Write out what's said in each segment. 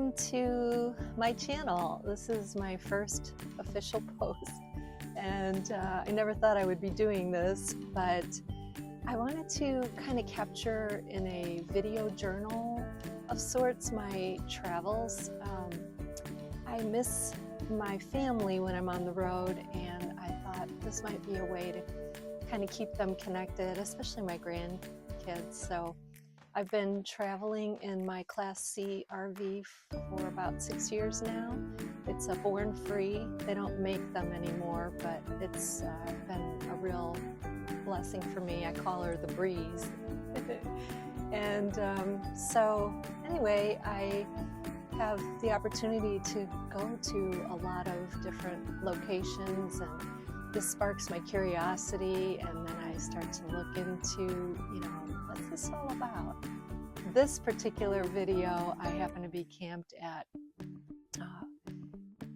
welcome to my channel. This is my first official post, and I never thought I would be doing this, but I wanted to kind of capture in a video journal of sorts my travels. I miss my family when I'm on the road, and I thought this might be a way to kind of keep them connected, especially my grandkids. So I've been traveling in my Class C RV for about 6 years now. It's a born free. They don't make them anymore, but it's been a real blessing for me. I call her the breeze. And so anyway, I have the opportunity to go to a lot of different locations, and this sparks my curiosity, and then I start to look into, what's this all about? This particular video, I happen to be camped at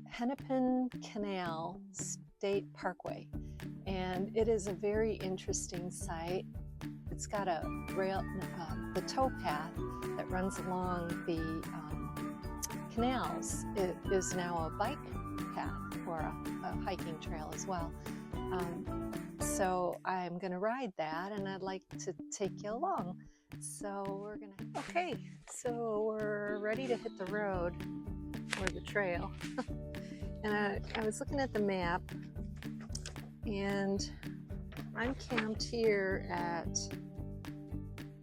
Hennepin Canal State Parkway, and it is a very interesting site. It's got a the tow path that runs along the canals. It is now a bike path or a hiking trail as well. So I'm going to ride that, and I'd like to take you along. So we're ready to hit the road or the trail. And I was looking at the map, and I'm camped here at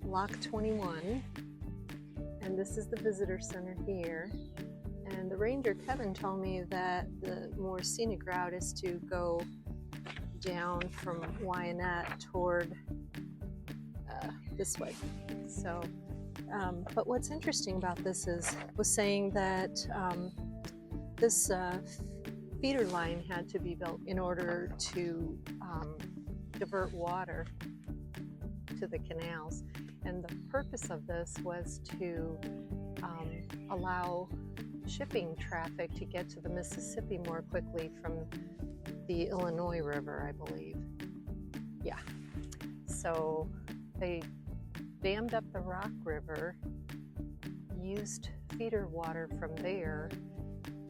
Lock 21, and this is the visitor center here. And the ranger Kevin told me that the more scenic route is to go down from Wyanett toward this way. So, but what's interesting about this was saying that this feeder line had to be built in order to divert water to the canals. And the purpose of this was to allow shipping traffic to get to the Mississippi more quickly from the Illinois River, I believe. Yeah. So they dammed up the Rock River, used feeder water from there,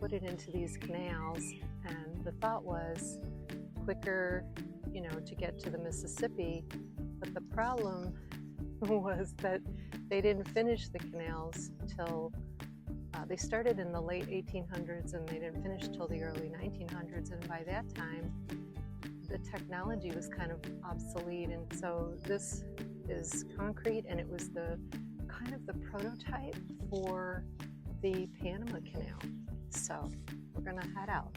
put it into these canals, and the thought was quicker, to get to the Mississippi. But the problem was that they didn't finish the canals till they started in the late 1800s, and they didn't finish till the early 1900s, and by that time the technology was kind of obsolete. And so this is concrete, and it was the kind of the prototype for the Panama Canal. So we're gonna head out.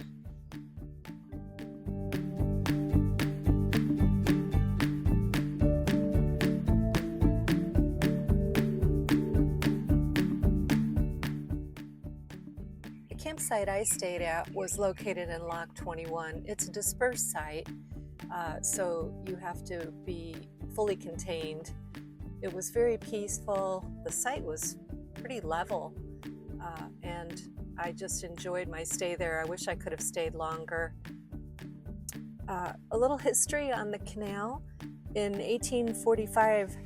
The campsite I stayed at was located in Lock 21. It's a dispersed site, so you have to be fully contained. It was very peaceful. The site was pretty level, and I just enjoyed my stay there. I wish I could have stayed longer. A little history on the canal. In 1845,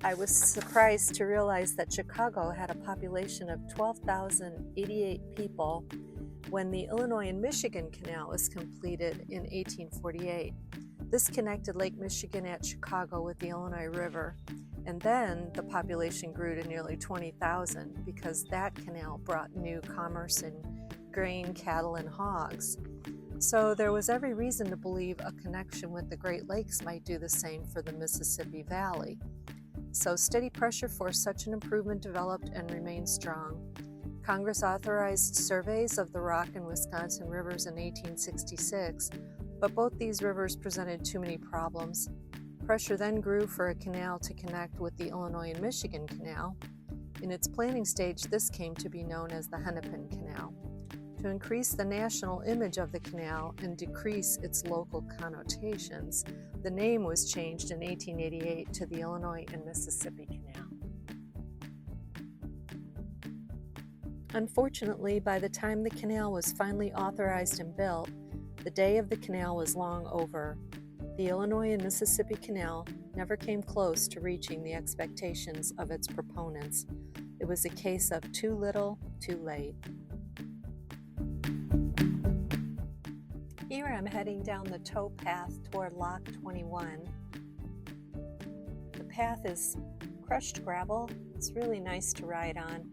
I was surprised to realize that Chicago had a population of 12,088 people when the Illinois and Michigan Canal was completed in 1848. This connected Lake Michigan at Chicago with the Illinois River, and then the population grew to nearly 20,000 because that canal brought new commerce in grain, cattle, and hogs. So there was every reason to believe a connection with the Great Lakes might do the same for the Mississippi Valley. So steady pressure for such an improvement developed and remained strong. Congress authorized surveys of the Rock and Wisconsin rivers in 1866, but both these rivers presented too many problems. Pressure then grew for a canal to connect with the Illinois and Michigan Canal. In its planning stage, this came to be known as the Hennepin Canal. To increase the national image of the canal and decrease its local connotations, the name was changed in 1888 to the Illinois and Mississippi Canal. Unfortunately, by the time the canal was finally authorized and built, the day of the canal was long over. The Illinois and Mississippi Canal never came close to reaching the expectations of its proponents. It was a case of too little, too late. Here I'm heading down the tow path toward Lock 21. The path is crushed gravel. It's really nice to ride on.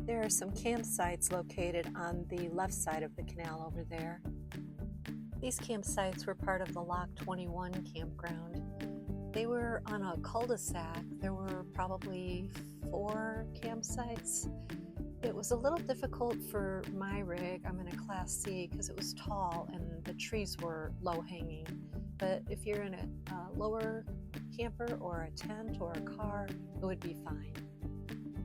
There are some campsites located on the left side of the canal over there. These campsites were part of the Lock 21 campground. They were on a cul-de-sac. There were probably 4 campsites. It was a little difficult for my rig. I'm in a Class C because it was tall and the trees were low-hanging. But if you're in a lower camper or a tent or a car, it would be fine.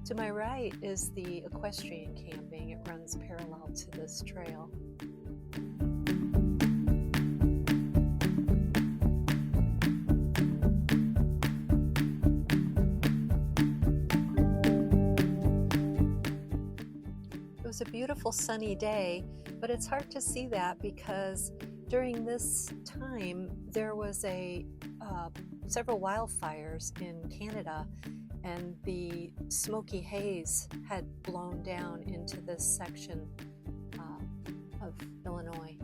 To my right is the equestrian camping. It runs parallel to this trail. It was a beautiful sunny day, but it's hard to see that because during this time there was several wildfires in Canada, and the smoky haze had blown down into this section of Illinois.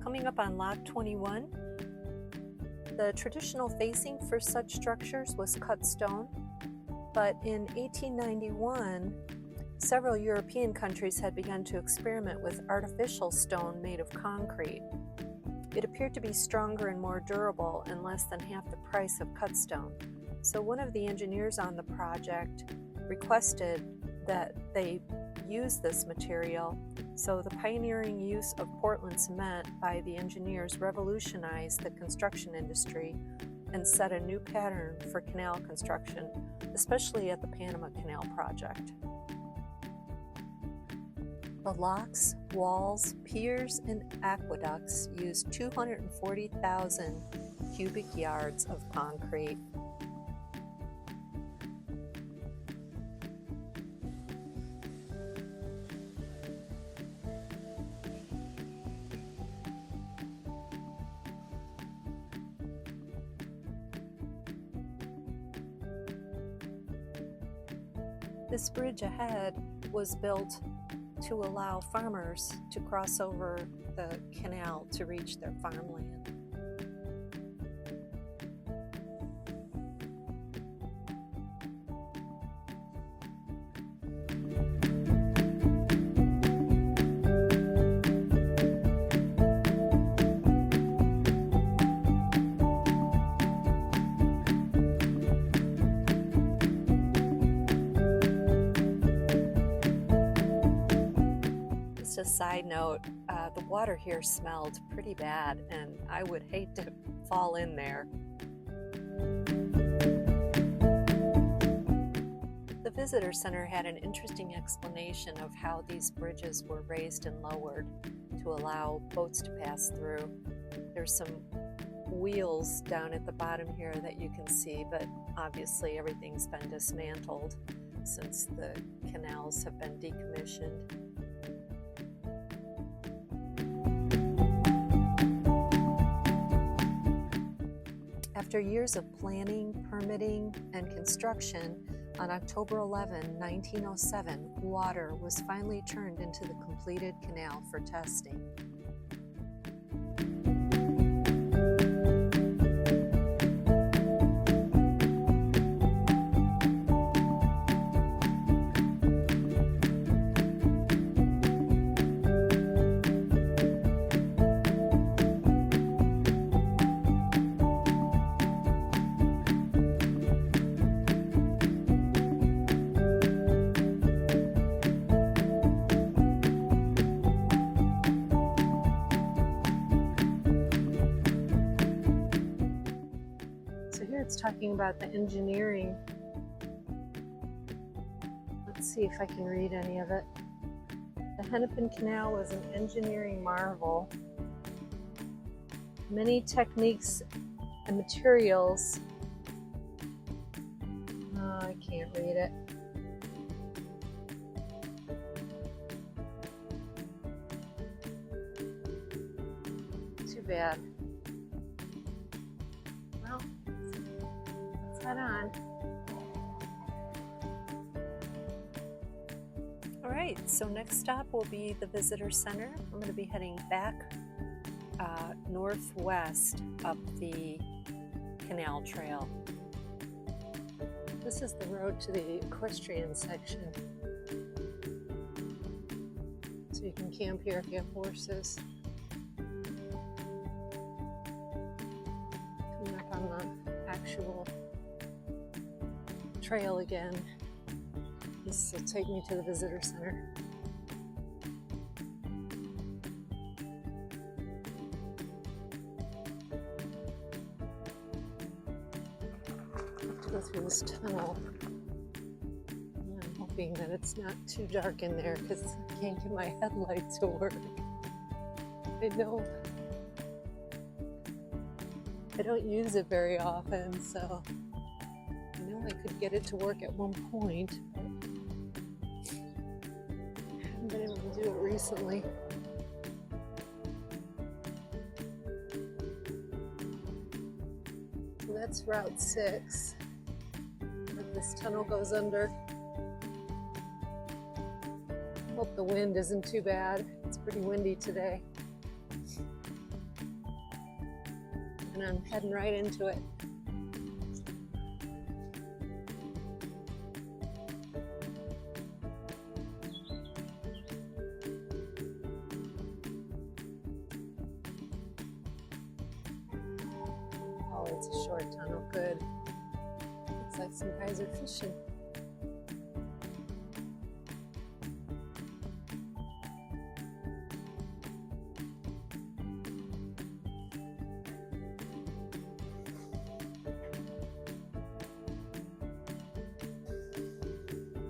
Coming up on Lock 21, the traditional facing for such structures was cut stone. But in 1891, several European countries had begun to experiment with artificial stone made of concrete. It appeared to be stronger and more durable and less than half the price of cut stone. So one of the engineers on the project requested that they use this material. So the pioneering use of Portland cement by the engineers revolutionized the construction industry and set a new pattern for canal construction, especially at the Panama Canal project. The locks, walls, piers, and aqueducts used 240,000 cubic yards of concrete. This bridge ahead was built to allow farmers to cross over the canal to reach their farmland. A side note, the water here smelled pretty bad and I would hate to fall in there. The visitor center had an interesting explanation of how these bridges were raised and lowered to allow boats to pass through. There's some wheels down at the bottom here that you can see, but obviously everything's been dismantled since the canals have been decommissioned. After years of planning, permitting, and construction, on October 11, 1907, water was finally turned into the completed canal for testing. It's talking about the engineering. Let's see if I can read any of it. The Hennepin Canal was an engineering marvel. Many techniques and materials. Oh, I can't read it. Too bad. Well, let's head on. All right, so next stop will be the visitor center. I'm going to be heading back northwest up the canal trail. This is the road to the equestrian section. So you can camp here if you have horses. Coming up on the actual trail again. This will take me to the visitor center. Go through this tunnel. And I'm hoping that it's not too dark in there because I can't get my headlight to work. I know I don't use it very often, so I know I could get it to work at one point, but I haven't been able to do it recently. So that's Route 6. This tunnel goes under. I hope the wind isn't too bad. It's pretty windy today. And I'm heading right into it. Oh, it's a short tunnel. Good. Looks like some guys are fishing.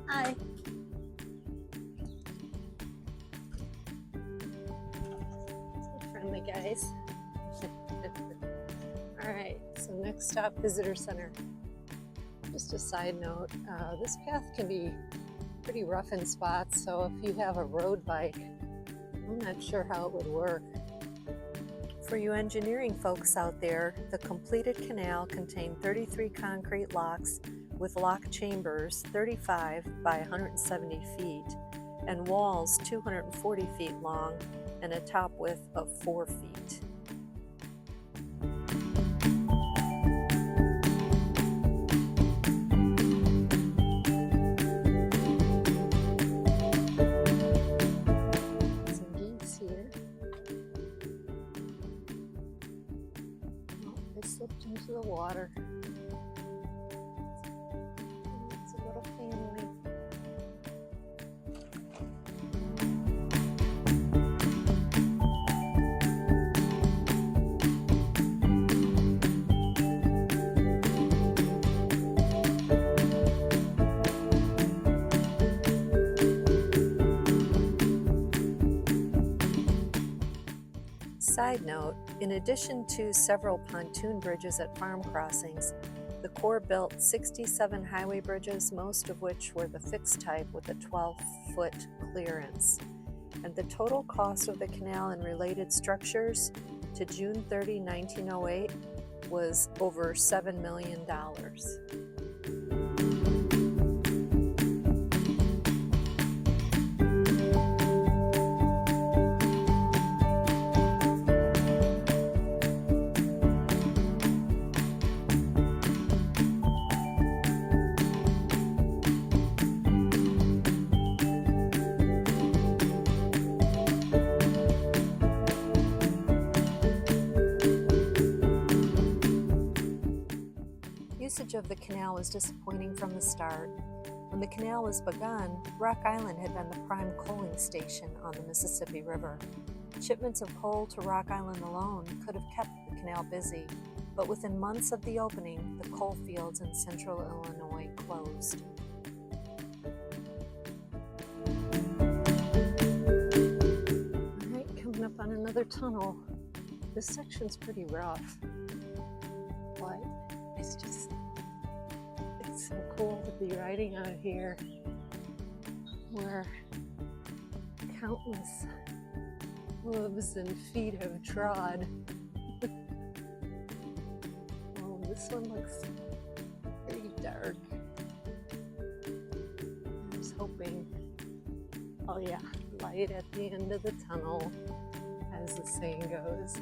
Hi. Friendly guys. All right, so next stop, visitor center. Just a side note, this path can be pretty rough in spots, so if you have a road bike, I'm not sure how it would work. For you engineering folks out there, the completed canal contained 33 concrete locks with lock chambers 35 by 170 feet and walls 240 feet long and a top width of 4 feet. Slipped into the water. It's a little family. Side note, in addition to several pontoon bridges at farm crossings, the Corps built 67 highway bridges, most of which were the fixed type with a 12-foot clearance. And the total cost of the canal and related structures to June 30, 1908 was over $7 million. Usage of the canal was disappointing from the start. When the canal was begun, Rock Island had been the prime coaling station on the Mississippi River. Shipments of coal to Rock Island alone could have kept the canal busy, but within months of the opening, the coal fields in central Illinois closed. on another tunnel. This section's pretty rough, but it's so cool to be riding out here where countless hooves and feet have trod. Oh, this one looks pretty dark. I was hoping, oh yeah, light at the end of the tunnel, as the saying goes.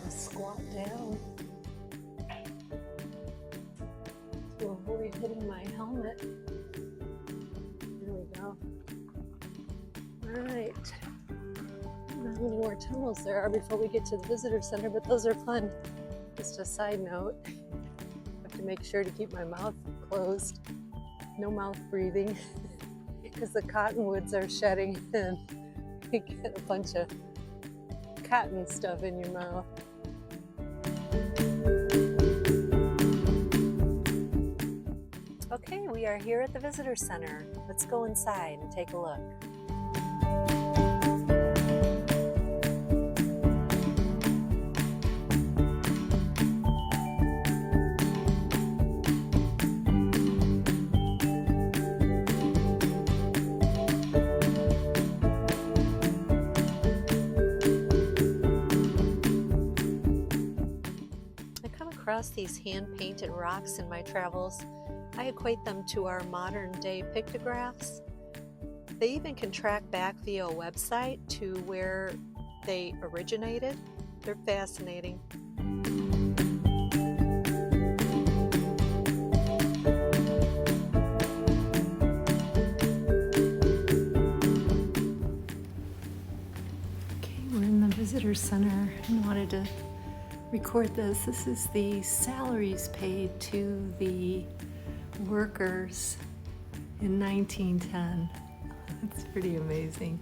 Squat down to avoid hitting my helmet. There we go. Alright. I don't know how many more tunnels there are before we get to the visitor center, but those are fun. Just a side note. I have to make sure to keep my mouth closed. No mouth breathing because the cottonwoods are shedding and you get a bunch of cotton stuff in your mouth. Okay, we are here at the visitor center. Let's go inside and take a look. I come across these hand-painted rocks in my travels. I equate them to our modern-day pictographs. They even can track back via a website to where they originated. They're fascinating. Okay, we're in the visitor center and wanted to record this. This is the salaries paid to the workers in 1910. It's pretty amazing.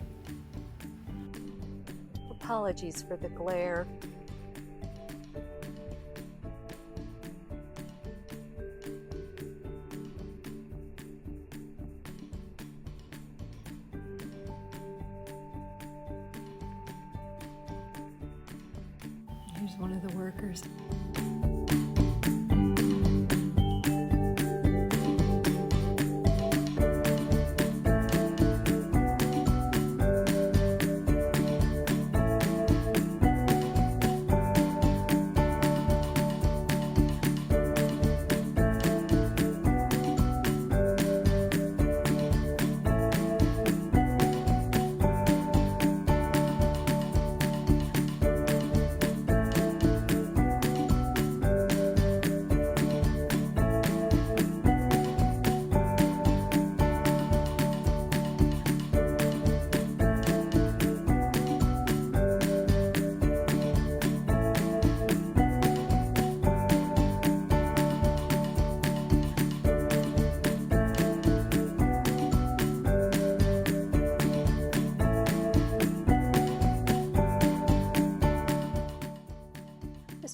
Apologies for the glare. Here's one of the workers.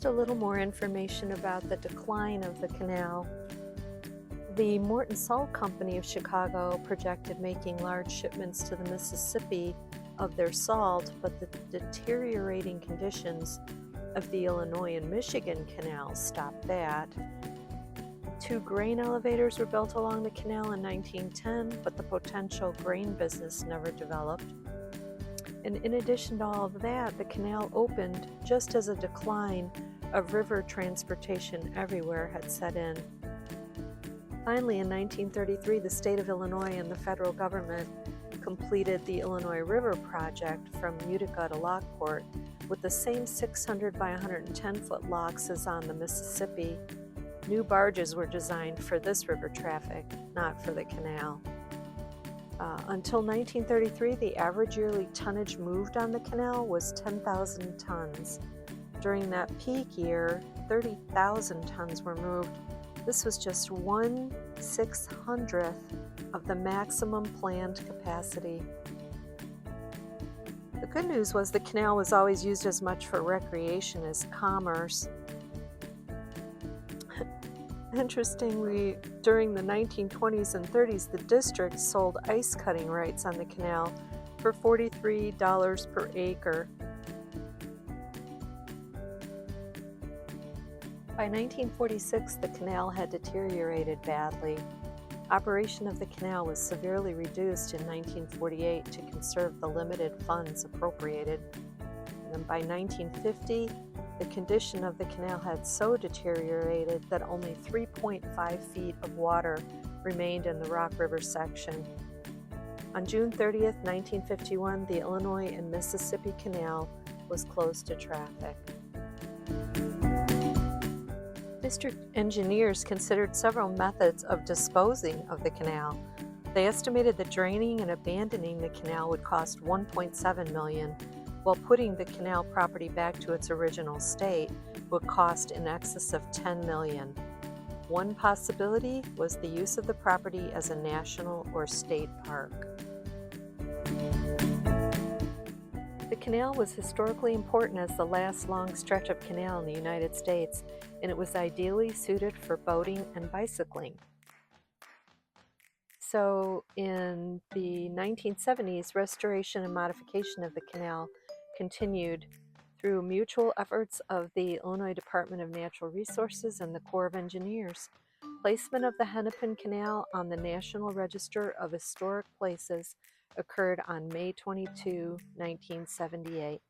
A little more information about the decline of the canal. The Morton Salt Company of Chicago projected making large shipments to the Mississippi of their salt, but the deteriorating conditions of the Illinois and Michigan canals stopped that. 2 grain elevators were built along the canal in 1910, but the potential grain business never developed. And in addition to all of that, the canal opened just as a decline of river transportation everywhere had set in. Finally, in 1933, the state of Illinois and the federal government completed the Illinois River Project from Utica to Lockport with the same 600 by 110 foot locks as on the Mississippi. New barges were designed for this river traffic, not for the canal. Until 1933, the average yearly tonnage moved on the canal was 10,000 tons. During that peak year, 30,000 tons were moved. This was just 1/600th of the maximum planned capacity. The good news was the canal was always used as much for recreation as commerce. Interestingly, during the 1920s and 30s, the district sold ice cutting rights on the canal for $43 per acre. By 1946, the canal had deteriorated badly. Operation of the canal was severely reduced in 1948 to conserve the limited funds appropriated. And then by 1950, the condition of the canal had so deteriorated that only 3.5 feet of water remained in the Rock River section. On June 30th, 1951, the Illinois and Mississippi Canal was closed to traffic. District engineers considered several methods of disposing of the canal. They estimated that draining and abandoning the canal would cost $1.7 million, while putting the canal property back to its original state would cost in excess of $10 million. One possibility was the use of the property as a national or state park. The canal was historically important as the last long stretch of canal in the United States, and it was ideally suited for boating and bicycling. So in the 1970s, restoration and modification of the canal continued through mutual efforts of the Illinois Department of Natural Resources and the Corps of Engineers. Placement of the Hennepin Canal on the National Register of Historic Places occurred on May 22, 1978.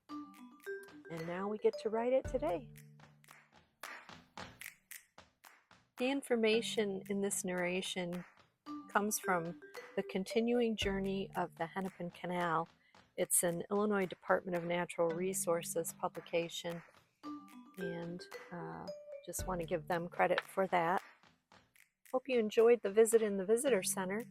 And now we get to ride it today. The information in this narration comes from The Continuing Journey of the Hennepin Canal. It's an Illinois Department of Natural Resources publication, and just want to give them credit for that. Hope you enjoyed the visit in the Visitor Center.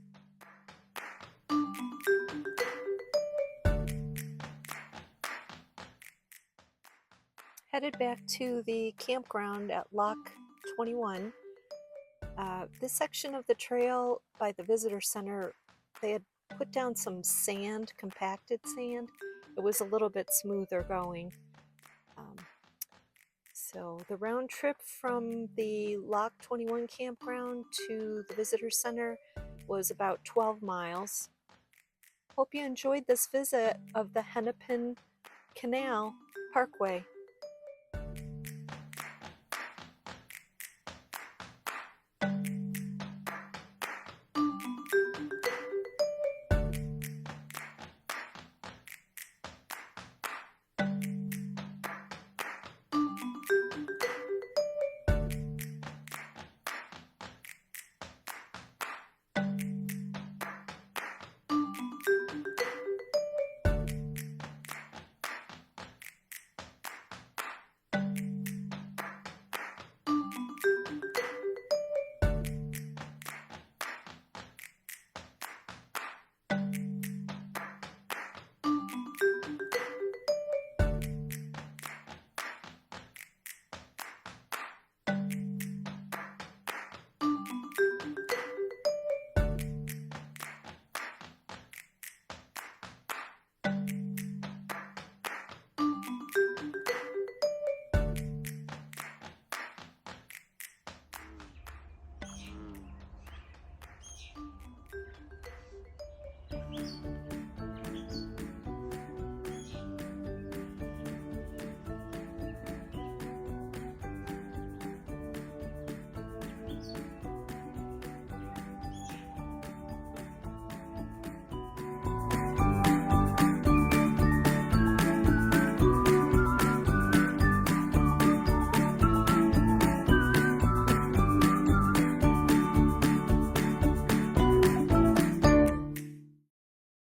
Headed back to the campground at Lock 21. This section of the trail by the Visitor Center, they had put down some sand, compacted sand. It was a little bit smoother going. So the round trip from the Lock 21 campground to the Visitor Center was about 12 miles. Hope you enjoyed this visit of the Hennepin Canal Parkway.